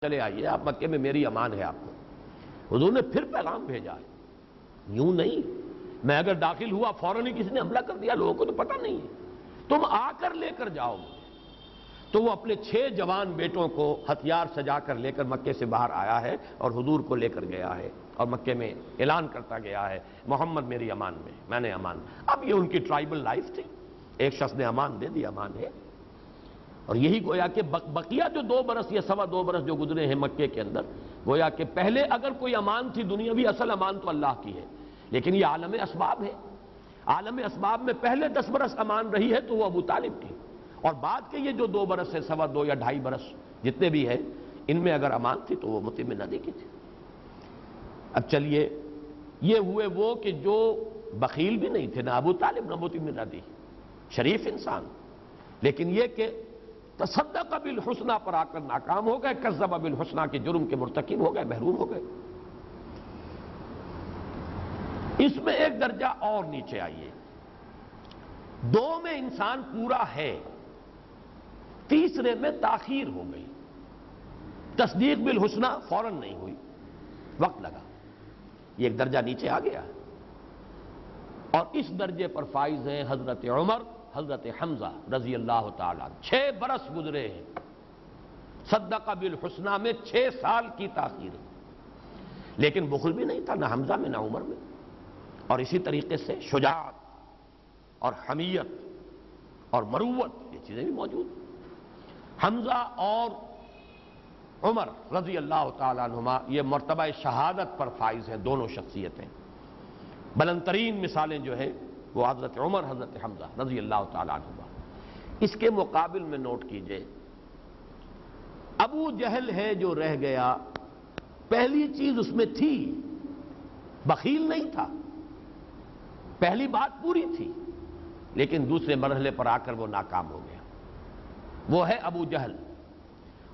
چلے آئیے آپ مکے میں، میری امان ہے آپ کو۔ حضور نے پھر پیغام بھیجا ہے، یوں نہیں میں اگر داخل ہوا فوراً ہی کسی نے حملہ کر دیا، لوگوں کو تو پتہ نہیں ہے، تم آ کر لے کر جاؤ مجھے۔ تو وہ اپنے 6 جوان بیٹوں کو ہتھیار سجا کر لے کر مکے سے باہر آیا ہے اور حضور کو لے کر گیا ہے، اور مکے میں اعلان کرتا گیا ہے محمد میری امان میں نے امان۔ اب یہ ان کی ٹرائبل لائف تھی، ایک شخص نے امان دے دی، امان ہے۔ اور یہی گویا کہ بقیہ جو 2 برس یا 2.25 برس جو گزرے ہیں مکے کے اندر، گویا کہ پہلے اگر کوئی امان تھی دنیاوی، اصل امان تو اللہ کی ہے، لیکن یہ عالم اسباب ہے۔ عالم اسباب میں پہلے 10 برس امان رہی ہے تو وہ ابو طالب کی، اور بعد کے یہ جو 2 برس ہے، 2.25 یا 2.5 برس جتنے بھی ہیں، ان میں اگر امان تھی تو وہ مطعم بن عدی کی تھی۔ اب چلیے، یہ ہوئے وہ کہ جو بخیل بھی نہیں تھے، نہ ابو طالب نہ مطعم بن عدی، شریف انسان، لیکن یہ کہ تصدق بالحسنى پر آ کر ناکام ہو گئے، کذب بالحسنى کے جرم کے مرتکب ہو گئے، محروم ہو گئے۔ اس میں ایک درجہ اور نیچے آئیے، 2 میں انسان پورا ہے، تیسرے میں تاخیر ہو گئی، تصدیق بالحسنى فوراً نہیں ہوئی، وقت لگا، یہ ایک درجہ نیچے آ گیا۔ اور اس درجے پر فائز ہیں حضرت عمر، حضرت حمزہ رضی اللہ تعالیٰ، 6 برس گزرے ہیں، صدق بالحسنى میں 6 سال کی تاخیر ہے، لیکن بخل بھی نہیں تھا، نہ حمزہ میں نہ عمر میں۔ اور اسی طریقے سے شجاعت اور حمیت اور مروت، یہ چیزیں بھی موجود ہیں۔ حمزہ اور عمر رضی اللہ تعالیٰ عنہما یہ مرتبہ شہادت پر فائز ہیں، دونوں شخصیتیں۔ بلند ترین مثالیں جو ہیں وہ حضرت عمر، حضرت حمزہ رضی اللہ تعالیٰ عنہما۔ اس کے مقابل میں نوٹ کیجئے، ابو جہل ہے جو رہ گیا، پہلی چیز اس میں تھی، بخیل نہیں تھا، پہلی بات پوری تھی، لیکن دوسرے مرحلے پر آ کر وہ ناکام ہو گیا، وہ ہے ابو جہل۔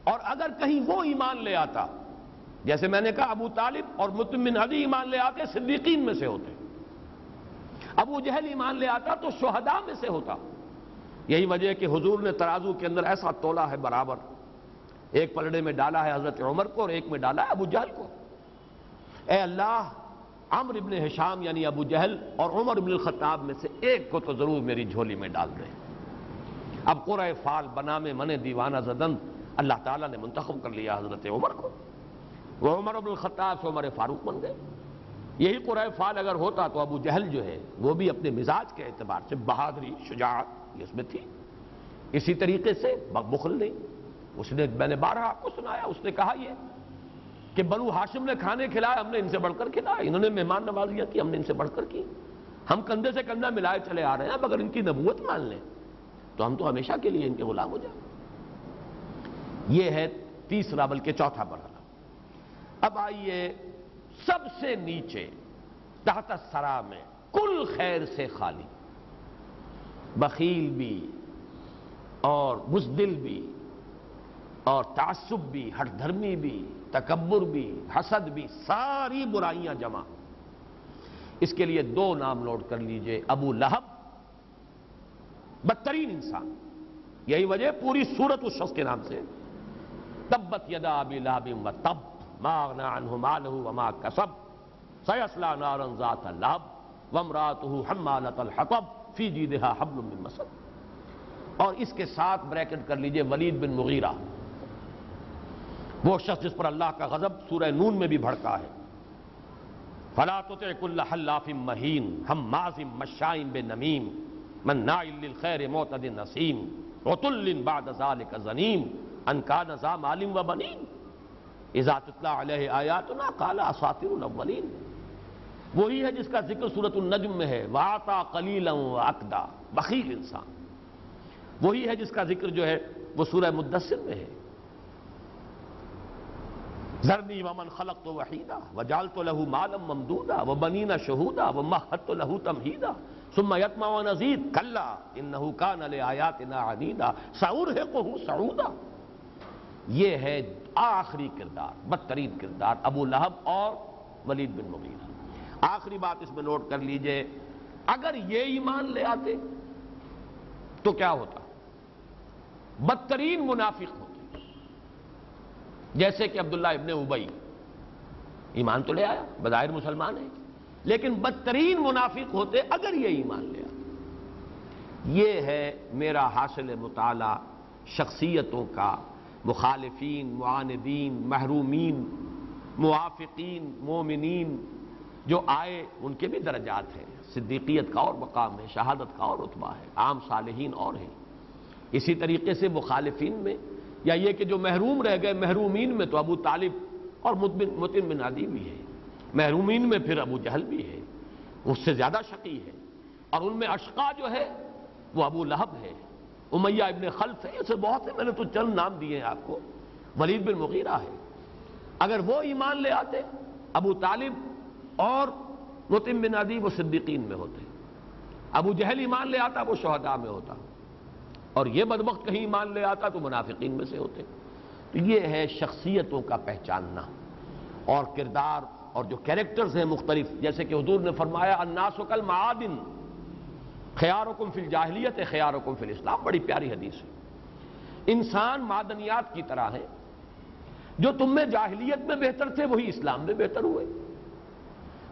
اور اگر کہیں وہ ایمان لے آتا، جیسے میں نے کہا ابو طالب اور مطعم بن عدی ایمان لے آتے، صدیقین میں سے ہوتے، ابو جہل ایمان لے آتا تو شہداء میں سے ہوتا۔ یہی وجہ ہے کہ حضور نے ترازو کے اندر ایسا تولا ہے برابر، ایک پلڑے میں ڈالا ہے حضرت عمر کو اور ایک میں ڈالا ہے ابو جہل کو۔ اے اللہ، عمرو ابن ہشام یعنی ابو جہل اور عمر ابن الخطاب میں سے ایک کو تو ضرور میری جھولی میں ڈال دے۔ اب قرۂ فال بنا میں من دیوانہ زدن، اللہ تعالیٰ نے منتخب کر لیا حضرت عمر کو، وہ عمر ابن الخطاب سے عمر فاروق بن گئے۔ یہی قرآن فال اگر ہوتا تو ابو جہل جو ہے وہ بھی اپنے مزاج کے اعتبار سے بہادری، شجاعت یہ اس میں تھی۔ اسی طریقے سے بخل نہیں، اس نے، میں نے بارہا آپ کو سنایا، اس نے کہا یہ کہ بنو ہاشم نے کھانے کھلائے، ہم نے ان سے بڑھ کر کھلایا، انہوں نے مہمان نوازیاں کی، ہم نے ان سے بڑھ کر کی، ہم کندھے سے کندھا ملائے چلے آ رہے ہیں، اب اگر ان کی نبوت مان لیں تو ہم تو ہمیشہ کے لیے ان کے غلام ہو جائیں۔ یہ ہے تیسرا بلکہ چوتھا مرحلہ۔ اب آئیے سب سے نیچے تحت الثری میں، کل خیر سے خالی، بخیل بھی اور بزدل بھی اور تعصب بھی، ہٹ دھرمی بھی، تکبر بھی، حسد بھی، ساری برائیاں جمع۔ اس کے لیے 2 نام نوٹ کر لیجئے، ابو لہب، بدترین انسان، یہی وجہ پوری سورت اس شخص کے نام سے، تبت یدا ابی لہب وتب ما اغنی عنہ مالہ وما کسب سیصلی نارا ذات لہب وامرأتہ حمالۃ الحطب فی جیدہا حبل من مسد۔ اور اس کے ساتھ بریکٹ کر لیجئے ولید بن مغیرہ، وہ شخص جس پر اللہ کا غضب سورہ نون میں بھی بھڑکا ہے، فلا تطع کل حلاف مہین ہماز مشاء بنمیم مناع للخیر معتد نسیم عتل بعد ذلک زنیم ان کان ذا مال و بنین اذا تتلی علیہ آیاتنا قال اساطیر الاولین۔ وہی ہے جس کا ذکر سورۃ النجم میں ہے، وَأَعْطَىٰ قَلِيلًا وَأَكْدَىٰ، بخیل انسان۔ وہی ہے جس کا ذکر جو ہے وہ سورہ مدثر میں ہے، ذرنی ومن خلقت وحیدا وجعلت له مالا ممدودا وبنین شہودا ومہدت له تمہیدا ثم یطمع ان ازید کلا انہ کان لآیاتنا عنیدا سأرہقہ صعودا۔ یہ ہے آخری کردار، بدترین کردار، ابو لہب اور ولید بن مغیرہ۔ آخری بات اس میں نوٹ کر لیجئے، اگر یہ ایمان لے آتے تو کیا ہوتا؟ بدترین منافق ہوتے، جیسے کہ عبداللہ ابن ابی ایمان تو لے آیا، بظاہر مسلمان ہے، لیکن بدترین منافق ہوتے اگر یہ ایمان لے آتے۔ یہ ہے میرا حاصل مطالعہ شخصیتوں کا، مخالفین، معاندین، محرومین، موافقین، مومنین جو آئے ان کے بھی درجات ہیں، صدیقیت کا اور مقام ہے، شہادت کا اور رتبہ ہے، عام صالحین اور ہیں۔ اسی طریقے سے مخالفین میں یا یہ کہ جو محروم رہ گئے، محرومین میں تو ابو طالب اور مطعم بن عدی بھی ہے، محرومین میں پھر ابو جہل بھی ہے، اس سے زیادہ شقی ہے، اور ان میں اشقا جو ہے وہ ابو لہب ہے، امیہ ابن خلف ہے، اسے بہت سے میں نے تو چند نام دیے ہیں آپ کو، ولید بن مغیرہ ہے۔ اگر وہ ایمان لے آتے ابو طالب اور مطعم بن عدی وہ صدیقین میں ہوتے، ابو جہل ایمان لے آتا وہ شہداء میں ہوتا، اور یہ بدبخت کہیں ایمان لے آتا تو منافقین میں سے ہوتے۔ تو یہ ہے شخصیتوں کا پہچاننا اور کردار اور جو کیریکٹرز ہیں مختلف، جیسے کہ حضور نے فرمایا الناس کالمعادن خیارکم فی الجاہلیت خیارکم فی الاسلام، بڑی پیاری حدیث ہے۔ انسان معدنیات کی طرح ہیں، جو تم میں جاہلیت میں بہتر تھے وہی اسلام میں بہتر ہوئے۔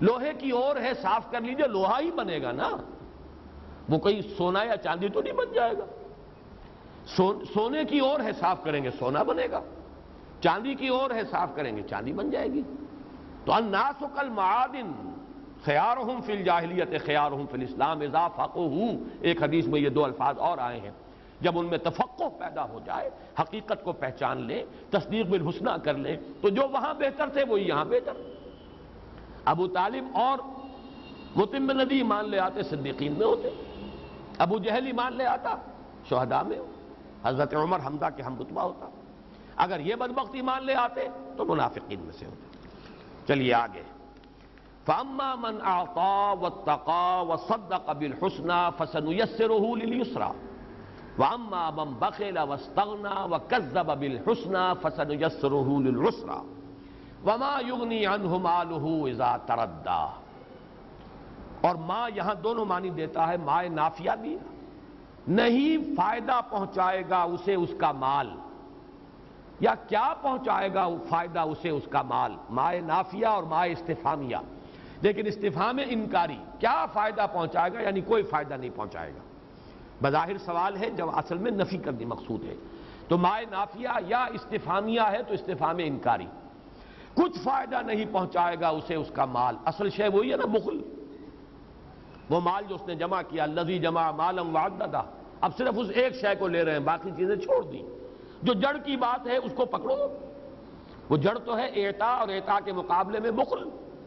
لوہے کی اور ہے، صاف کر لیجئے، لوہا ہی بنے گا نا، وہ کوئی سونا یا چاندی تو نہیں بن جائے گا۔ سونے کی اور ہے، صاف کریں گے سونا بنے گا، چاندی کی اور ہے، صاف کریں گے چاندی بن جائے گی۔ تو الناس کالمعادن خیارہم فی الجاہلیت خیارہم فی الاسلام اذا فقہوا، ایک حدیث میں یہ دو الفاظ اور آئے ہیں، جب ان میں تفقہ پیدا ہو جائے، حقیقت کو پہچان لیں، تصدیق بالحسنی کر لیں، تو جو وہاں بہتر تھے وہی یہاں بہتر۔ ابو طالب اور مطعم بن عدی ایمان لے آتے صدیقین میں ہوتے، ابو جہل ایمان لے آتا شہداء میں، حضرت عمر حمزہ کے ہم رتبہ ہوتا۔ اگر یہ بدبخت ایمان لے آتے تو منافقین میں سے ہوتے۔ چلیے آگے، فَأَمَّا مَنْ أَعْطَى وَاتَّقَى وَصَدَّقَ بِالْحُسْنَى فَسَنُيَسِّرُهُ لِلْيُسْرَى وَأَمَّا مَنْ بَخِلَ وَاسْتَغْنَى وَكَذَّبَ بِالْحُسْنَى فَسَنُيَسِّرُهُ لِلْعُسْرَى وَمَا يُغْنِي عَنْهُ مَالُهُ إِذَا تَرَدَّى۔ اور ما یہاں دونوں معنی دیتا ہے، ما نافیہ بھی، نہیں فائدہ پہنچائے گا اسے اس کا مال، یا کیا پہنچائے گا فائدہ اسے اس کا مال، ما نافیہ اور ما استفہامیہ، لیکن استفہام انکاری، کیا فائدہ پہنچائے گا یعنی کوئی فائدہ نہیں پہنچائے گا۔ بظاہر سوال ہے جب اصل میں نفی کرنی مقصود ہے، تو ما نافیہ یا استفہامیہ ہے تو استفہام انکاری، کچھ فائدہ نہیں پہنچائے گا اسے اس کا مال۔ اصل شے وہی ہے نا، بخل، وہ مال جو اس نے جمع کیا، الذی جمع مالا وعددہ، اب صرف اس ایک شے کو لے رہے ہیں، باقی چیزیں چھوڑ دی۔ جو جڑ کی بات ہے اس کو پکڑو، وہ جڑ تو ہے اعطاء، اور اعطاء کے مقابلے میں بخل،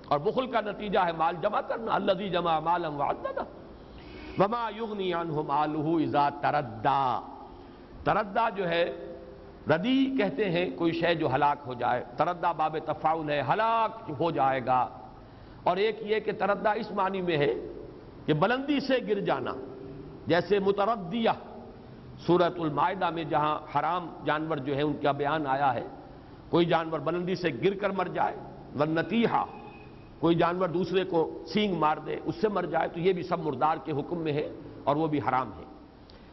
اور بخل کا نتیجہ ہے مال جمع کرنا، الذی جمع مالا وعددہ وما یغنی عنہ مالہ اذا تردی۔ تردی جو ہے، ردی کہتے ہیں کوئی شے جو ہلاک ہو جائے، تردی باب تفاعل ہے، ہلاک ہو جائے گا، اور ایک یہ کہ تردی اس معنی میں ہے کہ بلندی سے گر جانا، جیسے متردیہ سورۃ المائدہ میں جہاں حرام جانور جو ہے ان کا بیان آیا ہے، کوئی جانور بلندی سے گر کر مر جائے، والنتیحہ کوئی جانور دوسرے کو سینگ مار دے اس سے مر جائے، تو یہ بھی سب مردار کے حکم میں ہے اور وہ بھی حرام ہے۔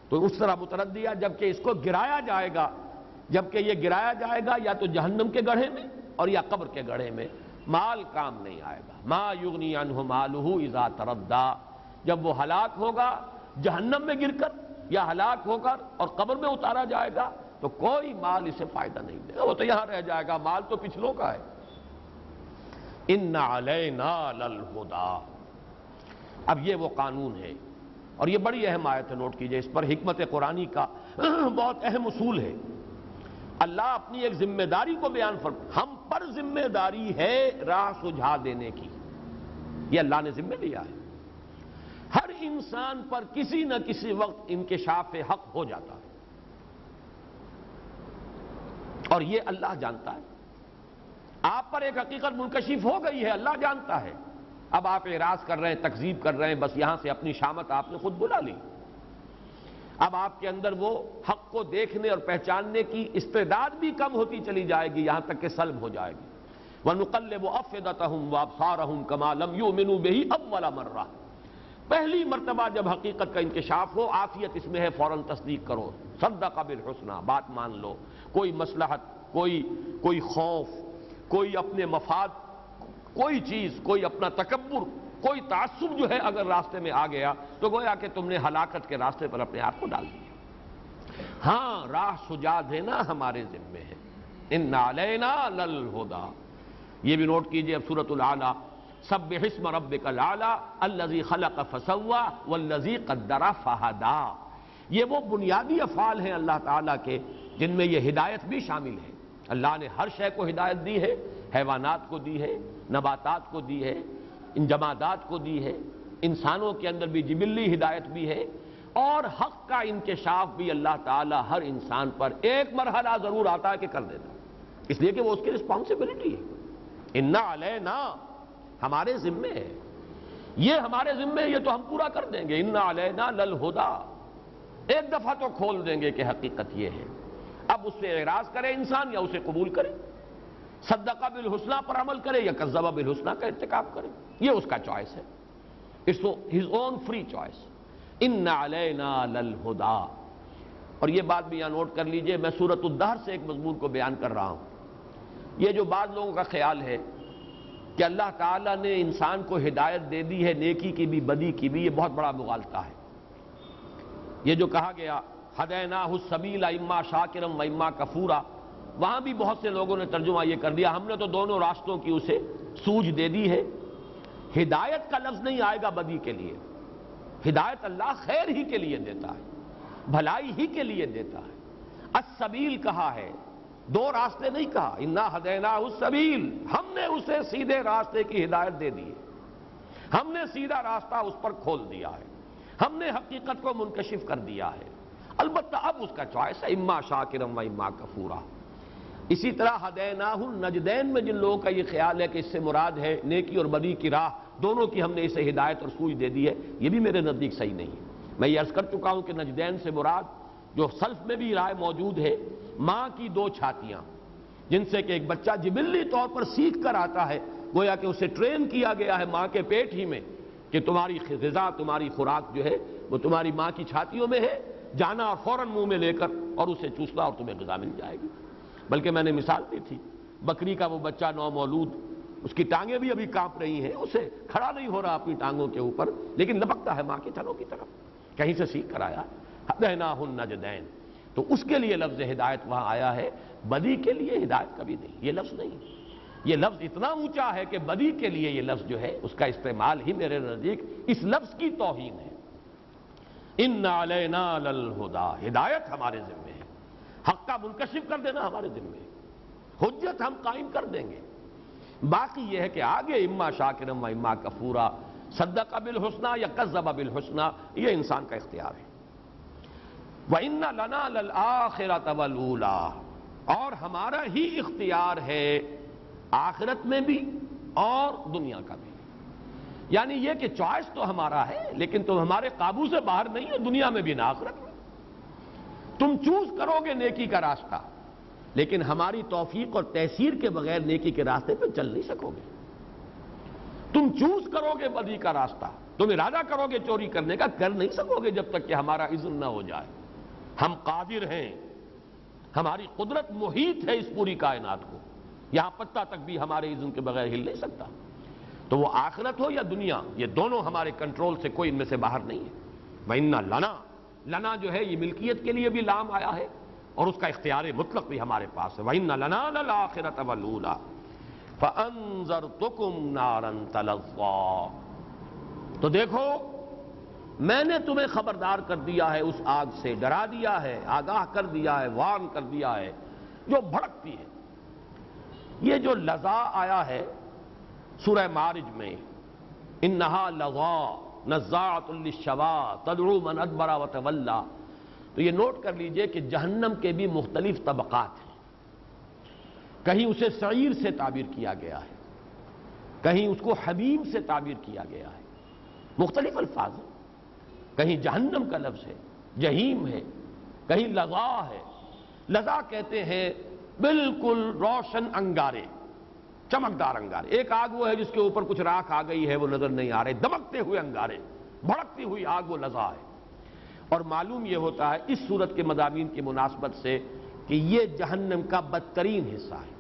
تو اس طرح متردیہ جبکہ اس کو گرایا جائے گا، جبکہ یہ گرایا جائے گا یا تو جہنم کے گڑھے میں اور یا قبر کے گڑھے میں، مال کام نہیں آئے گا۔ ما یغنی عنہ مالہ اذا تردی، جب وہ ہلاک ہوگا جہنم میں گر کر یا ہلاک ہو کر اور قبر میں اتارا جائے گا تو کوئی مال اسے فائدہ نہیں دے گا، وہ تو یہاں رہ جائے گا، مال تو پچھلوں کا ہے۔ ان علینا للہدی، اب یہ وہ قانون ہے، اور یہ بڑی اہم آیت ہے، نوٹ کیجئے، اس پر حکمت قرآنی کا بہت اہم اصول ہے۔ اللہ اپنی ایک ذمہ داری کو بیان ہم پر ذمہ داری ہے راہ سجھا دینے کی، یہ اللہ نے ذمہ لیا ہے۔ ہر انسان پر کسی نہ کسی وقت انکشاف حق ہو جاتا ہے، اور یہ اللہ جانتا ہے۔ آپ پر ایک حقیقت منکشف ہو گئی ہے، اللہ جانتا ہے، اب آپ اعراض کر رہے ہیں، تکذیب کر رہے ہیں، بس یہاں سے اپنی شامت آپ نے خود بلا لی۔ اب آپ کے اندر وہ حق کو دیکھنے اور پہچاننے کی استعداد بھی کم ہوتی چلی جائے گی، یہاں تک کہ سلب ہو جائے گی۔ وَنُقَلِّبُ أَفْئِدَتَهُمْ وَأَبْصَارَهُمْ كَمَا لَمْ يُؤْمِنُوا بِهِ أَوَّلَ مَرَّةٍ، پہلی مرتبہ جب حقیقت کا انکشاف ہو، عافیت اس میں ہے، فوراً تصدیق کرو، صدق بالحسنى، بات مان لو، کوئی مصلحت کوئی خوف، کوئی اپنے مفاد، کوئی چیز، کوئی اپنا تکبر، کوئی تعصب جو ہے اگر راستے میں آ گیا تو گویا کہ تم نے ہلاکت کے راستے پر اپنے آپ کو ڈال دیا۔ ہاں، راہ سجا دینا ہمارے ذمے ہے۔ ان علینا للہدی، یہ بھی نوٹ کیجئے اب سورۃ الاعلیٰ، سبح اسم ربک الاعلیٰ الذی خلق فسوی والذی قدر فہدی، یہ وہ بنیادی افعال ہیں اللہ تعالیٰ کے جن میں یہ ہدایت بھی شامل ہے۔ اللہ نے ہر شے کو ہدایت دی ہے، حیوانات کو دی ہے، نباتات کو دی ہے، ان جمادات کو دی ہے، انسانوں کے اندر بھی جبلی ہدایت بھی ہے، اور حق کا انکشاف بھی اللہ تعالیٰ ہر انسان پر ایک مرحلہ ضرور آتا ہے کہ کر دیتا ہے، اس لیے کہ وہ اس کی رسپانسبلٹی ہے۔ انا علینا، ہمارے ذمے ہے، یہ ہمارے ذمے ہے، یہ تو ہم پورا کر دیں گے۔ انا علینا للہدی، ایک دفعہ تو کھول دیں گے کہ حقیقت یہ ہے، اب اس سے اعراض کرے انسان یا اسے قبول کرے، صدق بالحسنی پر عمل کرے یا کذب بالحسنی کا ارتکاب کرے، یہ اس کا چوائس ہے، it's his own free choice. ان علینا للہدی، اور یہ بات بھی یہاں نوٹ کر لیجئے، میں سورۃ الدہر سے ایک مضمون کو بیان کر رہا ہوں۔ یہ جو بعض لوگوں کا خیال ہے کہ اللہ تعالیٰ نے انسان کو ہدایت دے دی ہے، نیکی کی بھی بدی کی بھی، یہ بہت بڑا مغالطہ ہے۔ یہ جو کہا گیا ہدیناہ السبیل اما شاکرا و اما کفورا، وہاں بھی بہت سے لوگوں نے ترجمہ یہ کر دیا ہم نے تو دونوں راستوں کی اسے سوجھ دے دی ہے۔ ہدایت کا لفظ نہیں آئے گا بدی کے لیے، ہدایت اللہ خیر ہی کے لیے دیتا ہے، بھلائی ہی کے لیے دیتا ہے۔ السبیل کہا ہے، دو راستے نہیں کہا، انا ہدیناہ السبیل، ہم نے اسے سیدھے راستے کی ہدایت دے دی ہے، ہم نے سیدھا راستہ اس پر کھول دیا ہے، ہم نے حقیقت کو منکشف کر دیا ہے۔ البتہ اب اس کا چوائس ہے، اما شاکرا و اما کفورا۔ اسی طرح ہدیناہ النجدین میں جن لوگوں کا یہ خیال ہے کہ اس سے مراد ہے نیکی اور بدی کی راہ دونوں کی ہم نے اسے ہدایت اور سوجھ دے دی ہے، یہ بھی میرے نزدیک صحیح نہیں ہے۔ میں یہ عرض کر چکا ہوں کہ نجدین سے مراد جو سلف میں بھی رائے موجود ہے، ماں کی دو چھاتیاں جن سے کہ ایک بچہ جبلی طور پر سیکھ کر آتا ہے، گویا کہ اسے ٹرین کیا گیا ہے ماں کے پیٹ ہی میں کہ تمہاری غذا، تمہاری خوراک جو ہے وہ تمہاری ماں کی چھاتیوں میں ہے، جانا اور فوراً منہ میں لے کر اور اسے چوسنا اور تمہیں غذا مل جائے گی۔ بلکہ میں نے مثال دی تھی، بکری کا وہ بچہ نومولود، اس کی ٹانگیں بھی ابھی کانپ رہی ہیں، اسے کھڑا نہیں ہو رہا اپنی ٹانگوں کے اوپر، لیکن لپکتا ہے ماں کی تھنوں کی طرف، کہیں سے سیکھ کر آیا۔ ہدیناہ النجدین، تو اس کے لیے لفظ ہدایت وہاں آیا ہے، بدی کے لیے ہدایت کبھی نہیں، یہ لفظ نہیں۔ یہ لفظ اتنا اونچا ہے کہ بدی کے لیے یہ لفظ جو ہے اس کا استعمال ہی میرے نزدیک اس لفظ کی توہین ہے۔ ان علینا للہدی، ہدایت ہمارے ذمے ہے، حق کا منکشف کر دینا ہمارے ذمے ہے، حجت ہم قائم کر دیں گے۔ باقی یہ ہے کہ آگے اما شاکرا و اما کفورا، صدق بالحسنی یا کذب بالحسنی، یہ انسان کا اختیار ہے۔ وَإِنَّ لَنَا لَلْآخِرَةَ وَالْأُولَىٰ، اور ہمارا ہی اختیار ہے آخرت میں بھی اور دنیا کا بھی، یعنی یہ کہ چوائس تو ہمارا ہے لیکن تم ہمارے قابو سے باہر نہیں ہے، دنیا میں بھی نہ آخرت میں۔ تم چوز کرو گے نیکی کا راستہ، لیکن ہماری توفیق اور تیسیر کے بغیر نیکی کے راستے پہ چل نہیں سکو گے۔ تم چوز کرو گے بدی کا راستہ، تم ارادہ کرو گے چوری کرنے کا، کر نہیں سکو گے جب تک کہ ہمارا اذن نہ ہو جائے۔ ہم قادر ہیں، ہماری قدرت محیط ہے اس پوری کائنات کو، یہاں پتہ تک بھی ہمارے اذن کے بغیر ہل نہیں سکتا۔ تو وہ آخرت ہو یا دنیا، یہ دونوں ہمارے کنٹرول سے کوئی ان میں سے باہر نہیں ہے۔ وَإِنَّ لَنَا، لنا جو ہے یہ ملکیت کے لیے بھی لام آیا ہے اور اس کا اختیار مطلق بھی ہمارے پاس ہے۔ وَإِنَّ لَنَا لَلْآخِرَةَ وَالْأُولَىٰ فَأَنذَرْتُكُمْ نَارًا تَلَظَّىٰ، تو دیکھو میں نے تمہیں خبردار کر دیا ہے اس آگ سے، ڈرا دیا ہے، آگاہ کر دیا ہے، وارن کر دیا ہے جو بھڑکتی ہے۔ یہ جو لظا آیا ہے سورہ معارج میں، انہا لظا نزاعۃ للشوا تدعو من ادبر وتولی، تو یہ نوٹ کر لیجئے کہ جہنم کے بھی مختلف طبقات ہیں۔ کہیں اسے سعیر سے تعبیر کیا گیا ہے، کہیں اس کو حمیم سے تعبیر کیا گیا ہے، مختلف الفاظ ہیں۔ کہیں جہنم کا لفظ ہے، جہیم ہے، کہیں لظا ہے۔ لظا کہتے ہیں بالکل روشن انگارے، چمکدار انگارے۔ ایک آگ وہ ہے جس کے اوپر کچھ راکھ آ گئی ہے، وہ نظر نہیں آ رہے، دمکتے ہوئے انگارے، بھڑکتی ہوئی آگ، وہ لظا ہے۔ اور معلوم یہ ہوتا ہے اس صورت کے مضامین کی مناسبت سے کہ یہ جہنم کا بدترین حصہ ہے،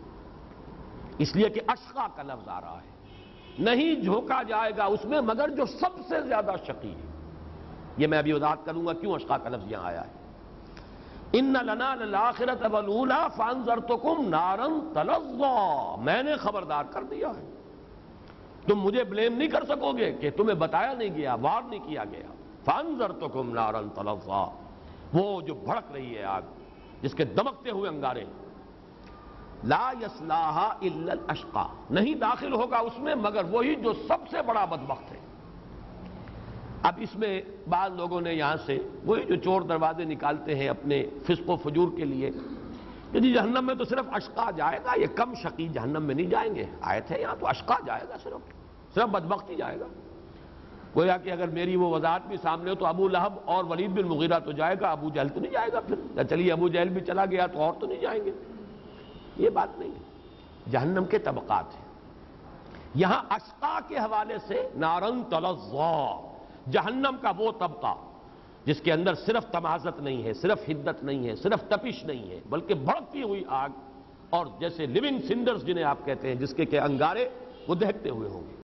اس لیے کہ اشقا کا لفظ آ رہا ہے، نہیں جھونکا جائے گا اس میں مگر جو سب سے زیادہ شقی ہے۔ یہ میں ابھی وضاحت کروں گا کیوں اشقا کا لفظ یہاں آیا ہے۔ ان لنا للآخرۃ والاولی فانذرتکم نارا تلظی، میں نے خبردار کر دیا ہے، تم مجھے بلیم نہیں کر سکو گے کہ تمہیں بتایا نہیں گیا، وار نہیں کیا گیا۔ فانذرتکم نارا تلظی، وہ جو بھڑک رہی ہے آگ، جس کے دمکتے ہوئے انگارے، لا یصلاھا الا الاشقی، نہیں داخل ہوگا اس میں مگر وہی جو سب سے بڑا بدبخت ہے۔ اب اس میں بعض لوگوں نے یہاں سے وہی جو چور دروازے نکالتے ہیں اپنے فسق و فجور کے لیے کہ جی جہنم میں تو صرف اشقا جائے گا، یہ کم شقی جہنم میں نہیں جائیں گے، آیت ہے یہاں تو اشقا جائے گا، صرف بدبخت ہی جائے گا۔ گویا کہ اگر میری وہ وضاحت بھی سامنے ہو تو ابو لہب اور ولید بن مغیرہ تو جائے گا، ابو جہل تو نہیں جائے گا، پھر چلیے ابو جہل بھی چلا گیا تو اور تو نہیں جائیں گے، یہ بات نہیں ہے۔ جہنم کے طبقات ہیں، یہاں اشقا کے حوالے سے نارن تلظی، جہنم کا وہ طبقہ جس کے اندر صرف تمازت نہیں ہے، صرف حدت نہیں ہے، صرف تپش نہیں ہے، بلکہ بھڑکتی ہوئی آگ اور جیسے لیونگ سنڈرز جنہیں آپ کہتے ہیں، جس کے انگارے وہ دہکتے ہوئے ہوں گے۔